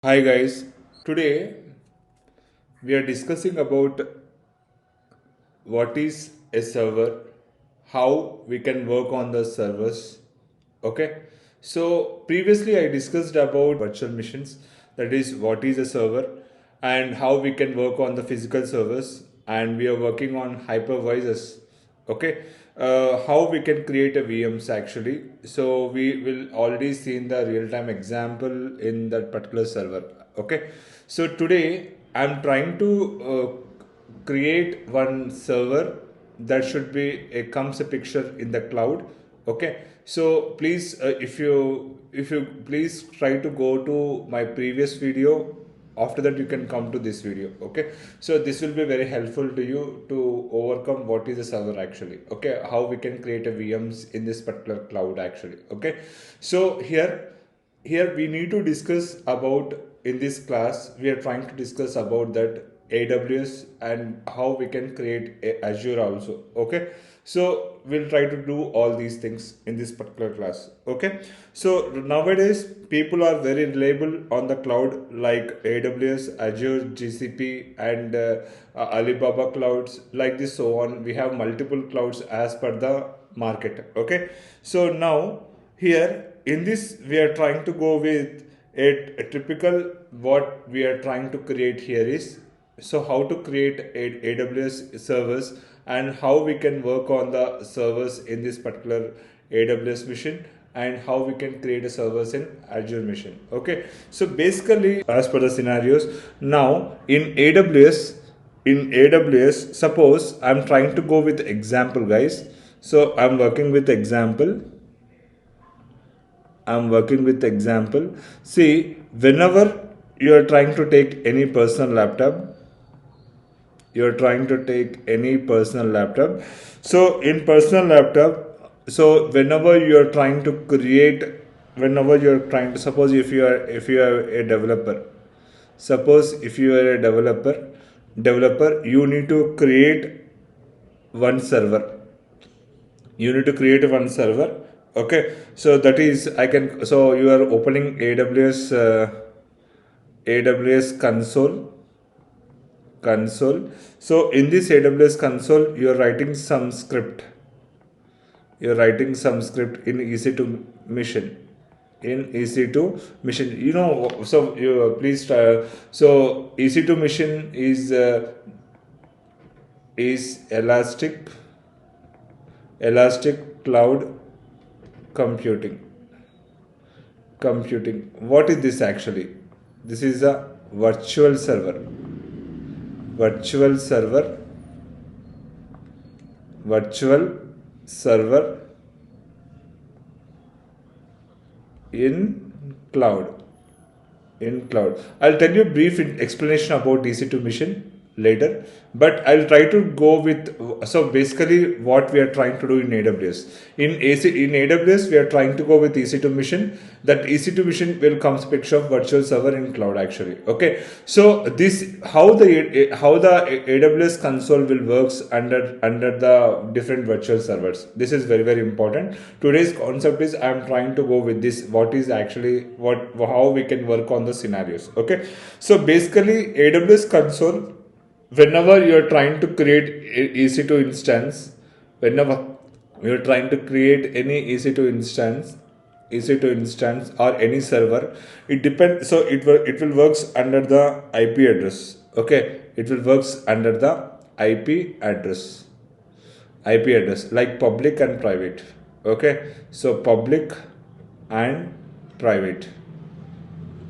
Hi guys, today we are discussing about what is a server, how we can work on the servers. Okay, so previously I discussed about virtual machines, that is what is a server and how we can work on the physical servers, and we are working on hypervisors. Okay, how we can create a VMs actually. So we will already seen the real-time example in that particular server. Okay, so today I'm trying to create one server that should be a comes a picture in the cloud. Okay, so please if you please try to go to my previous video. After that you can come to this video. Okay, so this will be very helpful to you to overcome what is a server actually. Okay, how we can create a VMs in this particular cloud actually. Okay, so here we need to discuss about, in this class we are trying to discuss about that AWS and how we can create a Azure also. Okay, so we'll try to do all these things in this particular class. Okay, so nowadays people are very reliable on the cloud like AWS, Azure, GCP, and Alibaba clouds, like this. So on, we have multiple clouds as per the market. Okay, so now here in this we are trying to go with a typical, what we are trying to create here is, so how to create AWS servers and how we can work on the servers in this particular AWS machine, and how we can create a servers in Azure machine. Okay, so basically as per the scenarios, now in AWS, suppose I'm trying to go with example guys. So I'm working with example. See, whenever you are trying to take any personal laptop, you're trying to take any personal laptop. So in personal laptop, so whenever you're trying to, suppose if you are a developer, suppose if you are a developer, you need to create one server. You need to create one server. Okay, so that is, I can, so you are opening AWS console. So in this AWS console you are writing some script. In EC2 mission. So you please try. So EC2 mission is elastic cloud computing. What is this actually? This is a virtual server virtual server in cloud. I'll tell you a brief explanation about EC2 mission later, but I'll try to go with, so basically what we are trying to do in AWS. In AWS, we are trying to go with EC2 mission. That EC2 mission will come picture of virtual server in cloud actually. Okay, so this, how the AWS console will works under the different virtual servers. This is very very important. Today's concept is I'm trying to go with this, what is actually how we can work on the scenarios. Okay, so basically AWS console, whenever you're trying to create EC2 instance, whenever you're trying to create any EC2 instance or any server, it depends. So it will works under the IP address. Okay, it will works under the IP address. Like public and private. Okay, so public and private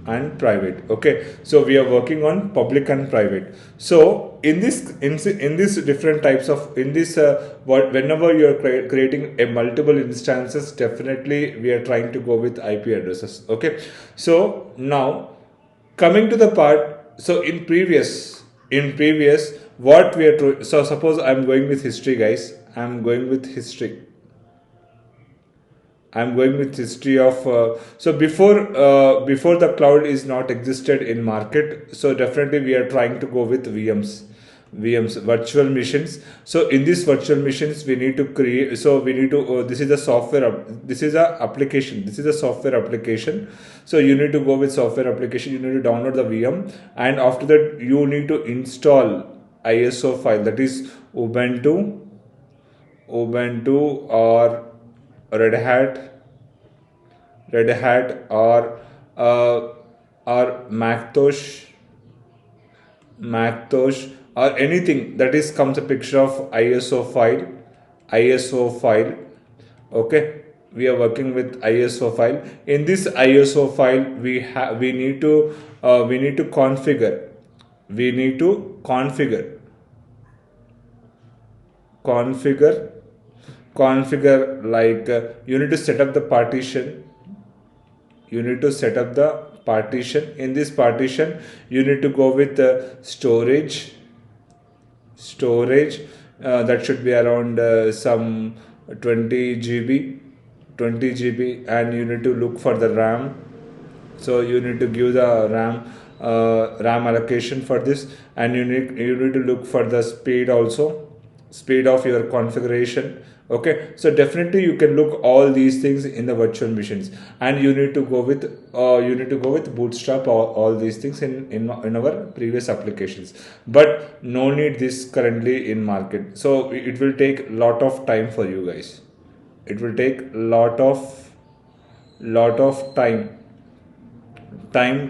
okay, so we are working on public and private. So in this different types of, in this whenever you are creating a multiple instances, definitely we are trying to go with IP addresses. Okay, so now coming to the part, so in previous what we are so suppose I'm going with history guys. I'm going with history of, so before the cloud is not existed in market, so definitely we are trying to go with VMs. VMs, virtual machines. So in these virtual machines, we need to create. So we need to. This is a software. This is a application. This is a software application. So you need to go with software application. You need to download the VM, and after that, you need to install ISO file. That is Ubuntu or Red Hat, uh, or Macintosh or anything that is comes a picture of ISO file. Okay, we are working with ISO file. In this ISO file, we need to configure. We need to configure like you need to set up the partition. You need to set up the partition. In this partition, you need to go with storage that should be around some 20 GB, and you need to look for the RAM. So you need to give the RAM allocation for this, and you need to look for the speed also, speed of your configuration. Okay, so definitely you can look all these things in the virtual machines, and you need to go with bootstrap all these things in our previous applications. But no need this currently in market, so it will take lot of time for you guys. It will take lot of time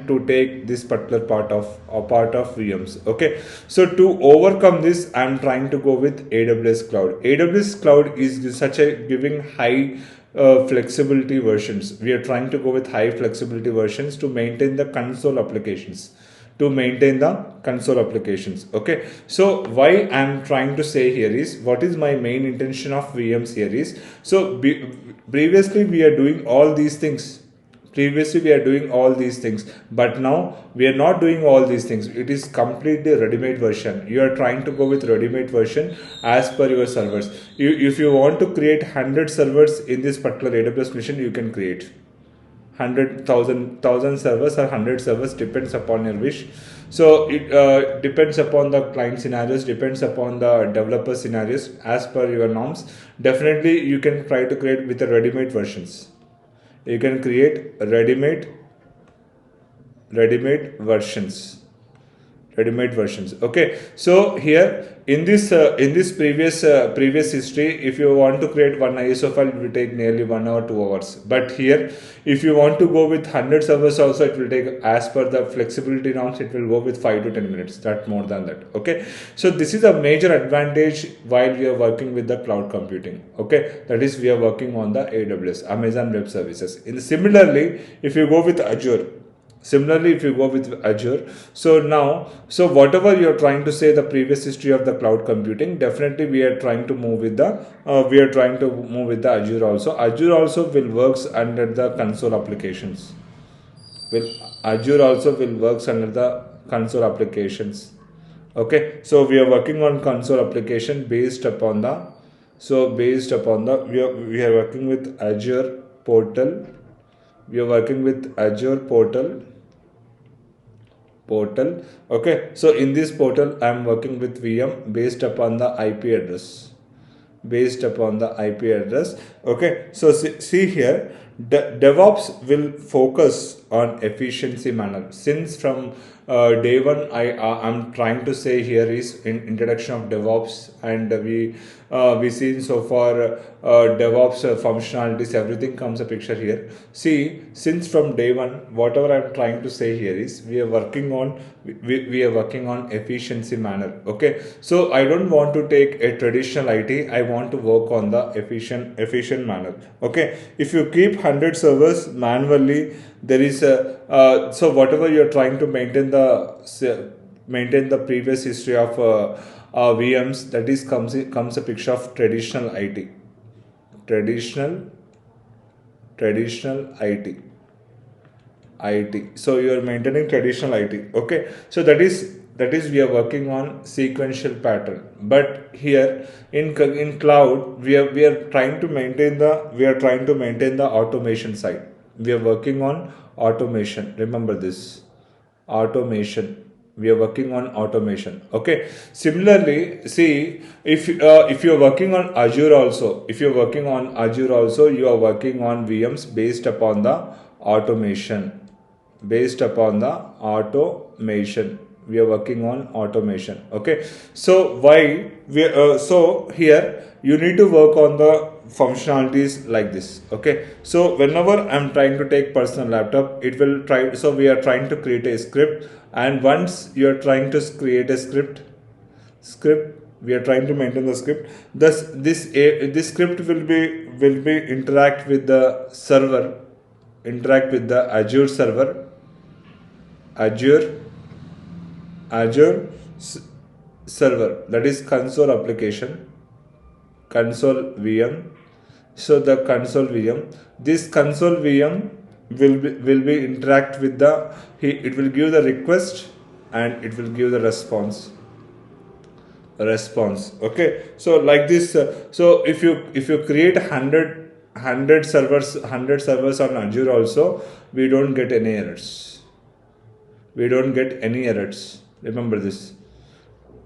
to take this particular part of VMs. Okay, so to overcome this, I'm trying to go with AWS Cloud. AWS Cloud is such a giving high flexibility versions. We are trying to go with high flexibility versions to maintain the console applications. Okay, so why I'm trying to say here is, what is my main intention of VMs here is, so previously we are doing all these things. But now we are not doing all these things. It is completely ready-made version. You are trying to go with ready-made version as per your servers. If you want to create 100 servers in this particular AWS machine, you can create 100,000 servers or 100 servers, depends upon your wish. So it depends upon the client scenarios, depends upon the developer scenarios, as per your norms. Definitely you can try to create with the ready-made versions. You can create ready-made versions. Okay, so here in this previous history, if you want to create one ISO file, it will take nearly 1 hour 2 hours. But here, if you want to go with 100 servers also, it will take, as per the flexibility norms, it will go with 5 to 10 minutes, that more than that. Okay, so this is a major advantage while we are working with the cloud computing. Okay, that is, we are working on the AWS, Amazon Web Services. Similarly, if you go with Azure, so whatever you're trying to say, the previous history of the cloud computing, definitely we are trying to move with the Azure also. Azure also will works under the console applications. Azure also will works under the console applications. Okay, so we are working on console application based upon the we are working with Azure portal. Okay, so in this portal I'm working with VM based upon the IP address. Okay, so see here, DevOps will focus on efficiency manner. Since from day one, I'm trying to say here is in introduction of DevOps, and we seen so far DevOps functionalities, everything comes a picture here. See, since from day one, whatever I'm trying to say here is, we are working on efficiency manner. Okay, so I don't want to take a traditional IT. I want to work on the efficient manner. Okay, if you keep 100 servers manually, there is a so whatever you're trying to maintain the previous history of VMs, that is comes a picture of traditional IT. So you are maintaining traditional IT. Okay, so that is we are working on sequential pattern. But here in cloud, we are trying to maintain the automation side. We are working on automation. Remember this, automation. We are working on automation. Okay. Similarly, see, if you're working on Azure also, if you're working on Azure also, you are working on VMs based upon the automation. Based upon the automation, we are working on automation. Okay. So why we so here you need to work on the functionalities like this. Okay. So whenever I'm trying to take personal laptop, it will try. So we are trying to create a script, and once you are trying to create a script, we are trying to maintain the script. Thus this script will be interact with the server, interact with the Azure server, Azure Azure server, that is console application, console VM. So the console VM, this console VM will be interact with the, it will give the request and it will give the response. Okay. So like this, so if you create 100 servers, 100 servers on Azure also, we don't get any errors. We don't get any errors. Remember this.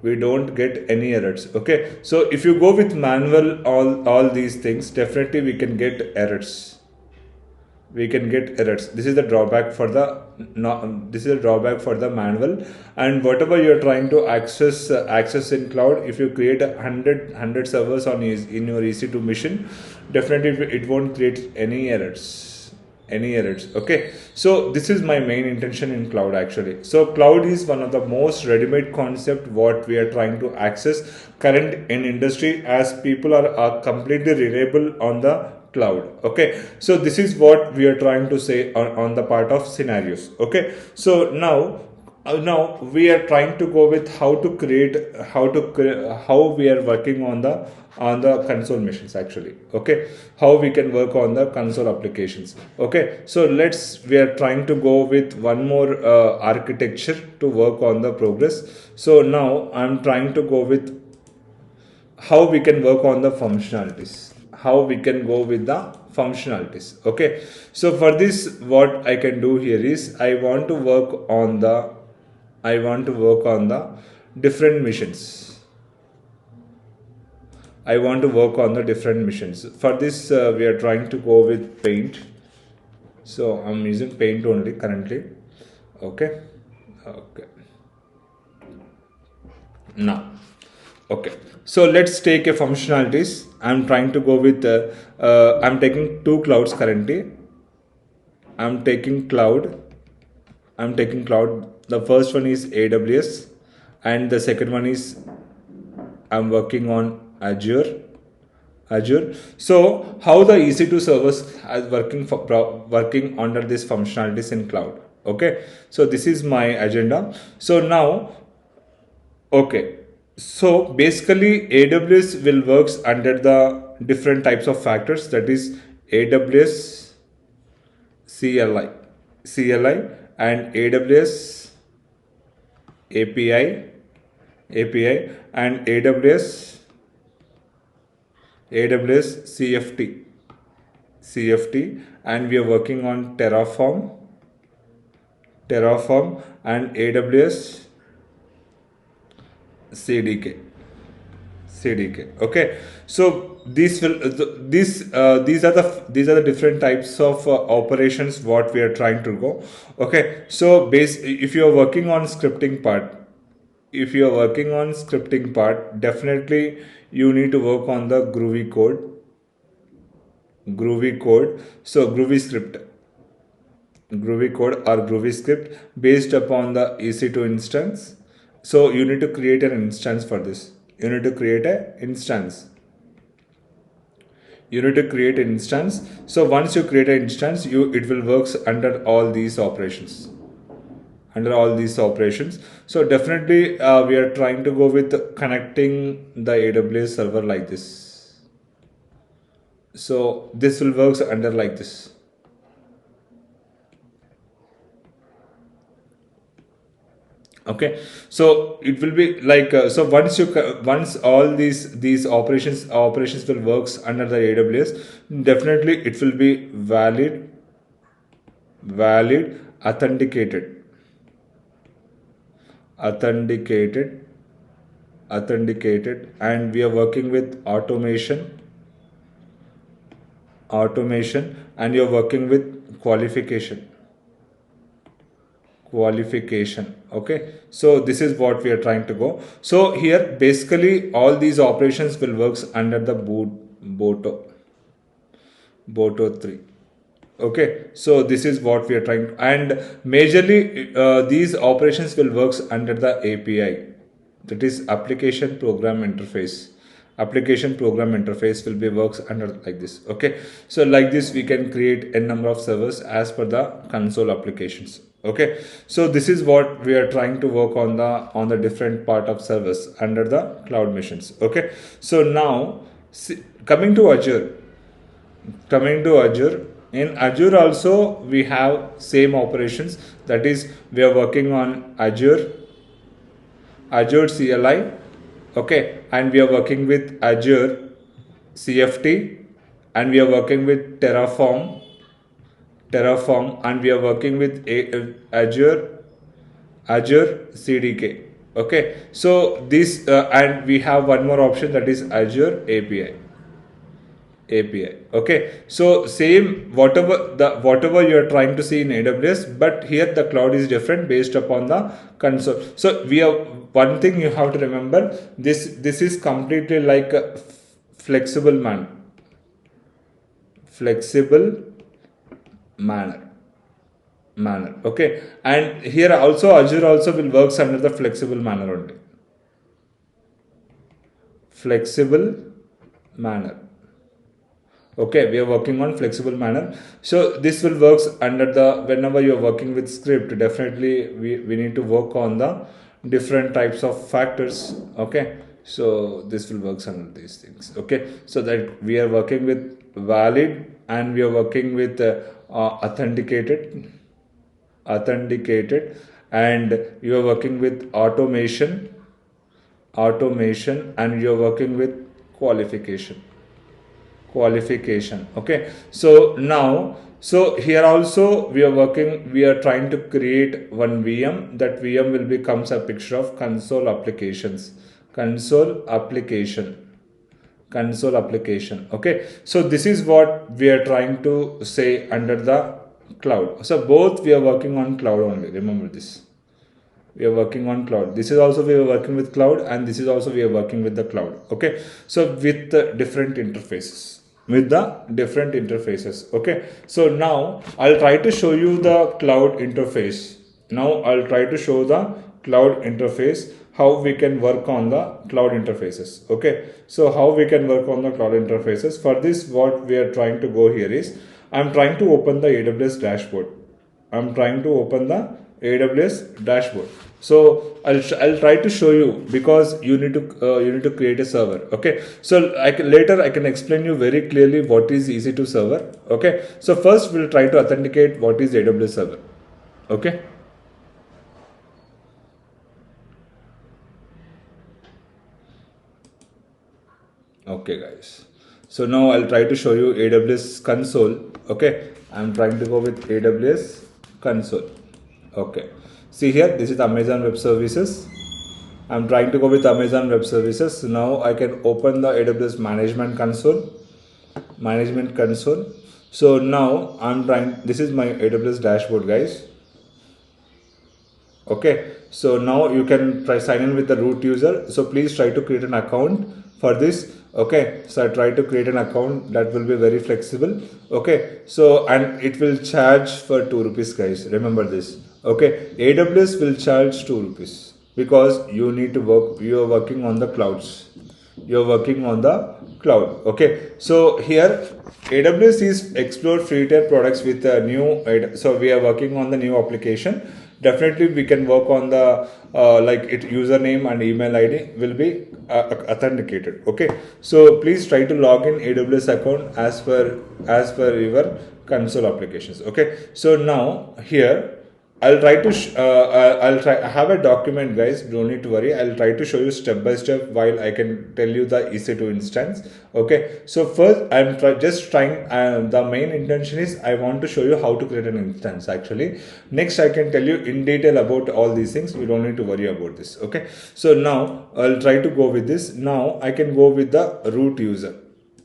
We don't get any errors. Okay. So if you go with manual, all these things, definitely we can get errors. We can get errors. This is the drawback for the, no, this is a drawback for the manual. And whatever you are trying to access in cloud, if you create 100 servers in your EC2 machine, definitely it won't create any errors. Okay. So this is my main intention in cloud actually. So cloud is one of the most ready-made concept what we are trying to access current in industry, as people are completely reliable on the cloud. Okay. So this is what we are trying to say on the part of scenarios. Okay. So now we are trying to go with how we are working on the console machines actually. Okay. How we can work on the console applications. Okay. So we are trying to go with one more architecture to work on the progress. So now I'm trying to go with how we can work on the functionalities, how we can go with the functionalities. Okay. So for this, what I can do here is I want to work on the different missions. I want to work on the different missions. For this, we are trying to go with paint. So I'm using paint only currently. Okay. Okay. Now, okay. So let's take a functionalities. I'm trying to go with, I'm taking two clouds currently. I'm taking cloud. The first one is AWS, and the second one is I'm working on Azure. So how the EC2 servers are working under these functionalities in cloud. Okay. So this is my agenda. So now, okay. So basically AWS will works under the different types of factors, that is AWS CLI and AWS API and AWS CFT, and we are working on Terraform and AWS CDK. Okay. So these are the different types of operations what we are trying to go. Okay. So if you are working on scripting part, definitely you need to work on the Groovy code. So Groovy code or Groovy script based upon the EC2 instance. So you need to create an instance for this. You need to create an instance. So once you create an instance, it will works under all these operations. So definitely we are trying to go with connecting the AWS server like this. So this will works under like this. Okay. So it will be like, so once all these operations will works under the AWS, definitely it will be valid authenticated authenticated, and we are working with automation, and you're working with qualification. Okay, so this is what we are trying to go. So here basically all these operations will works under the boto 3. Okay, so this is what we are trying, and majorly these operations will works under the API, that is application program interface will be works under like this. Okay, so like this we can create a number of servers as per the console applications. Okay, so this is what we are trying to work on the different part of servers under the cloud missions. Okay, so now coming to Azure. In Azure also we have same operations, that is we are working on Azure CLI. Okay, and we are working with Azure CFT, and we are working with Terraform, and we are working with Azure CDK. Okay, so this and we have one more option, that is Azure API. Okay, so same whatever you are trying to see in AWS, but here the cloud is different based upon the console. So we have one thing you have to remember, this is completely like a flexible manner. Okay, and here also Azure also will works under the flexible manner only. Flexible manner. Okay, we are working on flexible manner. So this will works under the, whenever you are working with script, definitely we need to work on the different types of factors. Okay, so this will works under these things. Okay, so that we are working with valid, and we are working with authenticated, and you are working with automation, and you are working with qualification. Okay, so now, so here also we are trying to create one VM. That VM will becomes a picture of console application. Okay, so this is what we are trying to say under the cloud. So both we are working on cloud only, remember this. We are working on cloud. This is also we are working with cloud, and this is also we are working with the cloud. Okay, so with the different interfaces. Okay, so now I'll try to show you the cloud interface. How we can work on the cloud interfaces. Okay, so how we can work on the cloud interfaces. For this, what we are trying to go here is, I'm trying to open the AWS dashboard. So I'll try to show you, because you need to create a server. Okay, so later I can explain you very clearly what is EC2 server. Okay, so first we'll try to authenticate what is AWS server. Okay, guys, so now I'll try to show you AWS console. Okay, I'm trying to go with AWS console. Okay, see here, this is Amazon Web Services. I'm trying to go with Amazon Web Services. Now I can open the AWS management console. So now I'm trying, this is my AWS dashboard, guys. Okay, so now you can try sign in with the root user. So please try to create an account for this. Okay, so I try to create an account, that will be very flexible. Okay, so and it will charge for 2 rupees, guys, remember this. Okay, AWS will charge 2 rupees because you need to work, you are working on the clouds. Okay, so here AWS is explore free tier products with a new, so we are working on the new application. Definitely we can work on the username and email ID will be authenticated. Okay, so please try to log in AWS account as per your console applications. Okay, so now here I'll try to I'll try. I have a document, guys. Don't need to worry. I'll try to show you step by step while I can tell you the EC2 instance. Okay. So first, just trying. The main intention is I want to show you how to create an instance. Actually, next I can tell you in detail about all these things. You don't need to worry about this. Okay. So now I'll try to go with this. Now I can go with the root user.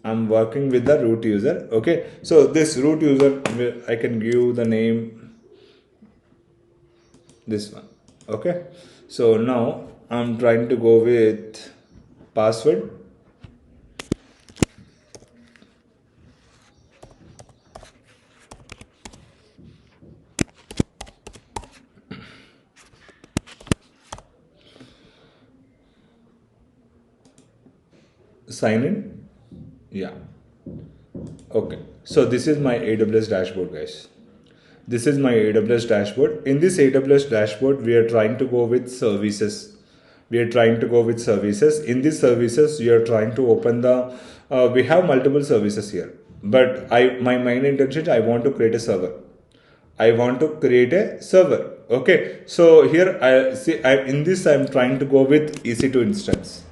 I'm working with the root user. Okay. So this root user, I can give the name this one. Okay, so now I'm trying to go with password. Sign in. Yeah. Okay, so this is my AWS dashboard, guys. This is my AWS dashboard. In this AWS dashboard, we are trying to go with services. We are trying to go with services. In these services, we are trying to open the. We have multiple services here, but my main intention, I want to create a server. I want to create a server. Okay, so here I see. In this, I'm trying to go with EC2 instance.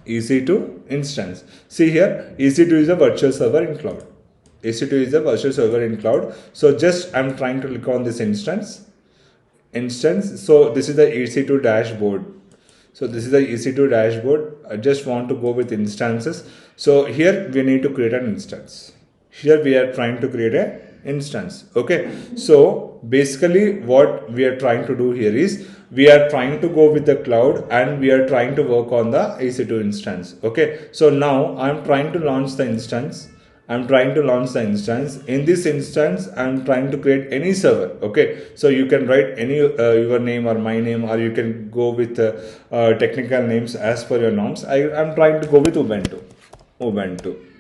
EC2 instance. See here, EC2 is a virtual server in cloud. EC2 is a virtual server in cloud. So just I'm trying to click on this instance. So this is the EC2 dashboard. So this is the EC2 dashboard. I just want to go with instances. So here we need to create an instance. Here we are trying to create a instance. Okay. So basically what we are trying to do here is we are trying to go with the cloud and we are trying to work on the EC2 instance. Okay. So now I'm trying to launch the instance. I'm trying to launch the instance. In this instance, I'm trying to create any server. Okay, so you can write any your name or my name, or you can go with technical names as per your norms. I'm trying to go with Ubuntu.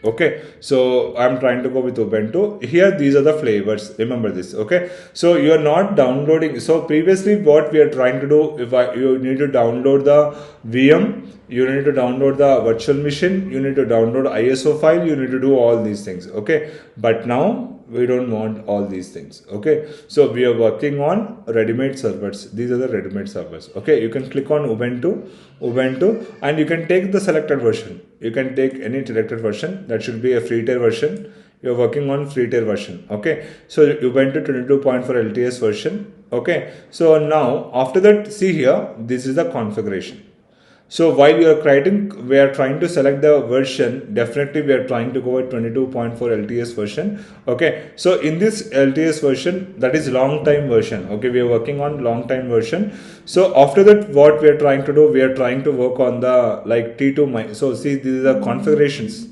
Okay, so I'm trying to go with Ubuntu. Here, these are the flavors. Remember this. Okay, so you are not downloading. So previously, what we are trying to do, you need to download the VM, you need to download the virtual machine, you need to download ISO file, you need to do all these things. Okay, but now we don't want all these things. Okay, so we are working on ready-made servers. These are the ready-made servers. Okay, you can click on Ubuntu, and you can take the selected version. You can take any selected version. That should be a free tier version. You're working on free tier version. Okay, so Ubuntu 22.4 LTS version. Okay, so now after that, see here, this is the configuration. So while you are creating, we are trying to select the version. Definitely, we are trying to go with 22.4 LTS version. Okay. So in this LTS version, that is long time version. Okay. We are working on long time version. So after that, what we are trying to do, we are trying to work on the like T2. So see, these are the configurations.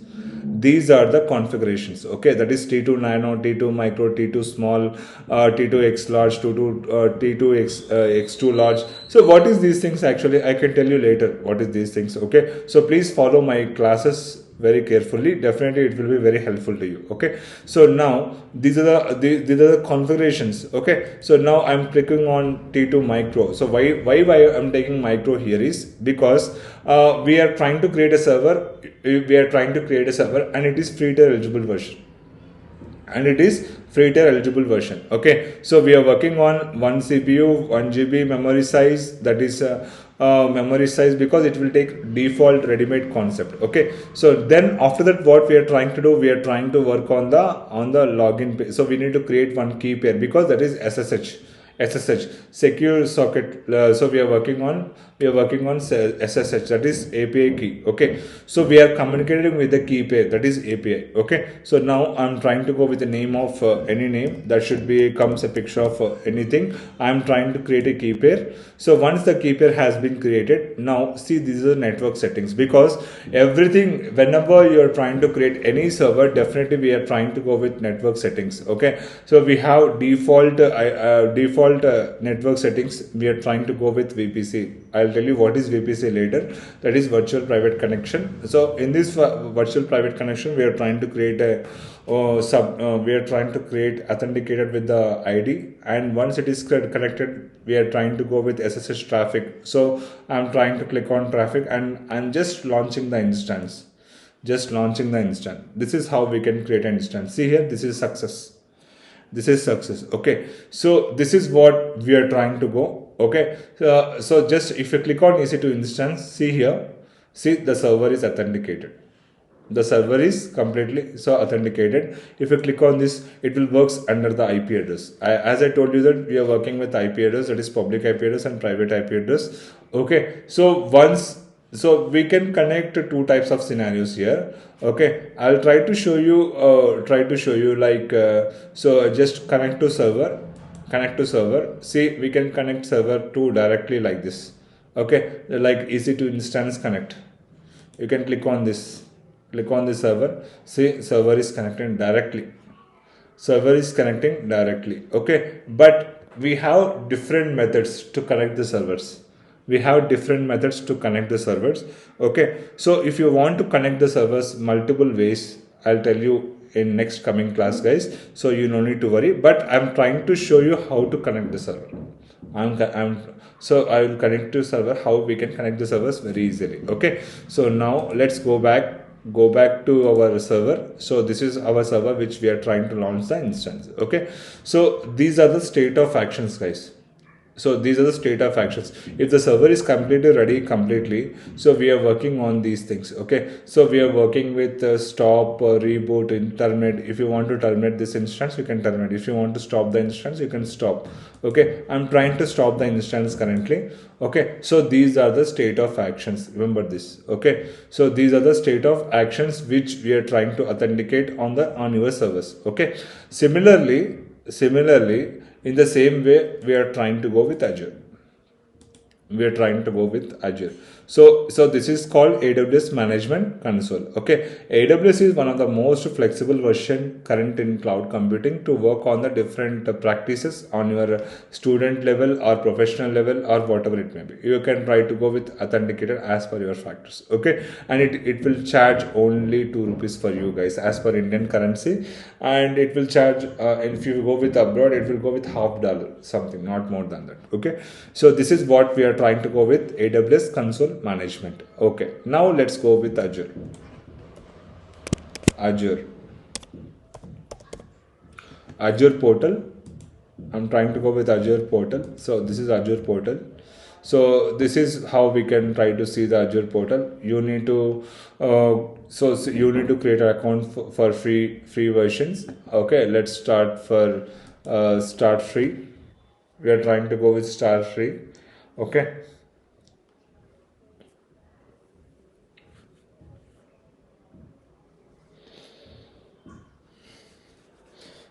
These are the configurations. Okay, that is T2 nano, T2 micro, T2 small, T2 x large, T2 x2 large. So what is these things? Actually, I can tell you later what is these things. Okay, so please follow my classes very carefully. Definitely it will be very helpful to you. Okay, so now these are these are the configurations. Okay, so now I'm clicking on T2 micro. So why I'm taking micro here is because we are trying to create a server. We are trying to create a server and it is free tier eligible version. Okay, so we are working on 1 CPU, 1 GB memory size. That is memory size because it will take default ready-made concept. Okay, so then after that, what we are trying to do, we are trying to work on the login page. So we need to create one key pair because that is SSH secure socket. So we are working on SSH, that is API key. Okay, so we are communicating with the key pair, that is API. Okay, so now I'm trying to go with the name of any name that should be comes a picture of anything. I'm trying to create a key pair. So once the key pair has been created, now see, these are the network settings because everything, whenever you're trying to create any server, definitely we are trying to go with network settings. Okay, so we have default network settings. We are trying to go with VPC. I'll tell you what is VPC later. That is virtual private connection. So in this virtual private connection, we are trying to create a we are trying to create authenticated with the ID, and once it is connected, we are trying to go with SSH traffic. So I'm trying to click on traffic and I'm just launching the instance. This is how we can create an instance. See here, this is success. This is success. Okay, so this is what we are trying to go. Okay, so just if you click on EC2 instance, see here, see the server is authenticated. The server is completely so authenticated. If you click on this, it will works under the IP address. As I told you that we are working with IP address, that is public IP address and private IP address. Okay, so so we can connect to two types of scenarios here. Okay, I'll try to show you like so just connect to server, see, we can connect server to directly like this. Okay, like EC2 instance connect, you can click on this, click on the server, see, server is connecting directly, okay, but we have different methods to connect the servers. Okay, so if you want to connect the servers multiple ways, I'll tell you in next coming class, guys, so you no need to worry, but I'm trying to show you how to connect the server. So I will connect to server, how we can connect the servers very easily. Okay, so now let's go back to our server. So this is our server which we are trying to launch the instance. Okay, so these are the state of actions, guys. So these are the state of actions. If the server is completely ready, so we are working on these things. Okay, so we are working with stop, reboot, terminate. If you want to terminate this instance, you can terminate. If you want to stop the instance, you can stop. Okay, I'm trying to stop the instance currently. Okay, so these are the state of actions, remember this. Okay, so these are the state of actions which we are trying to authenticate on your servers. Okay, similarly, in the same way, we are trying to go with Azure. So this is called AWS Management Console. Okay, AWS is one of the most flexible version current in cloud computing to work on the different practices on your student level or professional level or whatever it may be. You can try to go with authenticated as per your factors. Okay, and it will charge only 2 rupees for you guys as per Indian currency, and it will charge if you go with abroad, it will go with $50 something, not more than that. Okay, so this is what we are trying to go with, AWS console management. Okay, now let's go with Azure. Azure portal. I'm trying to go with Azure portal. So this is Azure portal. So this is how we can try to see the Azure portal. You need to so you need to create an account for free versions. Okay, let's start for start free. We are trying to go with start free. Okay,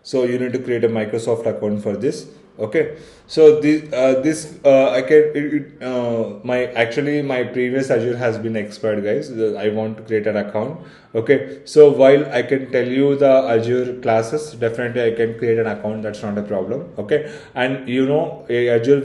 so you need to create a Microsoft account for this. Okay, so I can my previous Azure has been expired, guys. I want to create an account. Okay, so while I can tell you the Azure classes, definitely I can create an account, that's not a problem. Okay, and Azure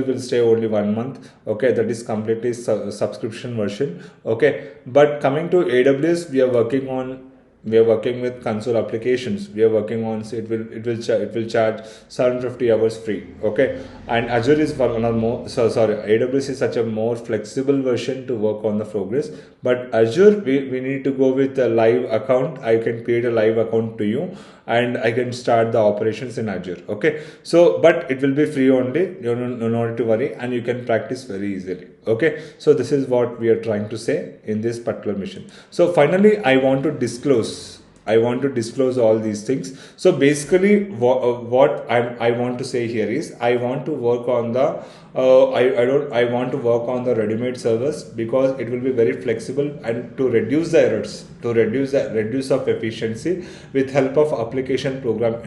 will stay only 1 month. Okay, that is completely subscription version. Okay, but coming to AWS, we are working with console applications. We are working on, so it will charge 750 hours free. Okay, and Azure is one of more, AWS is such a more flexible version to work on the progress, but Azure, we need to go with a live account. I can create a live account to you and I can start the operations in Azure. Okay, so but it will be free only, you no need to worry, and you can practice very easily. Okay, so this is what we are trying to say in this particular mission. So finally, I want to disclose all these things. So basically what I want to say here is, I want to work on the I want to work on the ready-made servers, because it will be very flexible and to reduce the errors, to reduce of efficiency with help of application program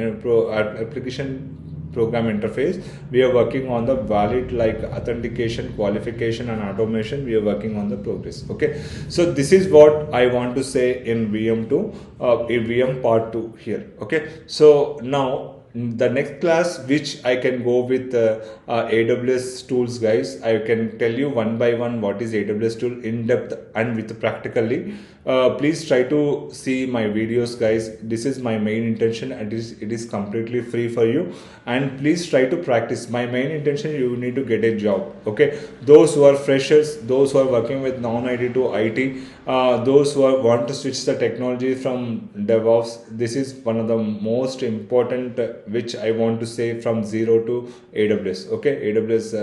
interface. We are working on the valid like authentication, qualification and automation. We are working on the progress. Okay, so this is what I want to say in VM2, in VM part 2 here. Okay, so now the next class which I can go with AWS tools, guys. I can tell you one by one what is AWS tool in depth and with practically. Please try to see my videos, guys. This is my main intention, and it is completely free for you. And please try to practice. My main intention, you need to get a job. Okay, those who are freshers, those who are working with non-IT to IT, those who want to switch the technology from DevOps, this is one of the most important which I want to say, from zero to AWS. Okay, AWS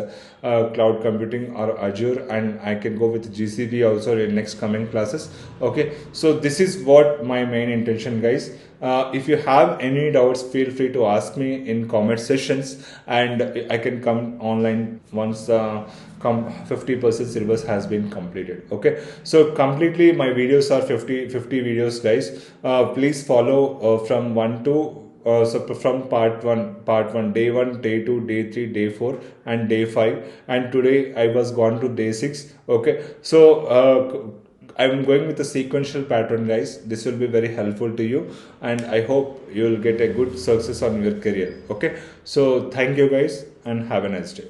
cloud computing or Azure, and I can go with GCP also in next coming classes. Okay, so this is what my main intention, guys. If you have any doubts, feel free to ask me in comment sessions, and I can come online once 50% syllabus has been completed. Okay, so completely my videos are 50 videos, guys. Please follow from 1 to so from part 1, day 1, day 2, day 3, day 4, and day 5, and today I was gone to day 6. Okay, so I'm going with a sequential pattern, guys. This will be very helpful to you, and I hope you will get a good success on your career. Okay, so thank you, guys, and have a nice day.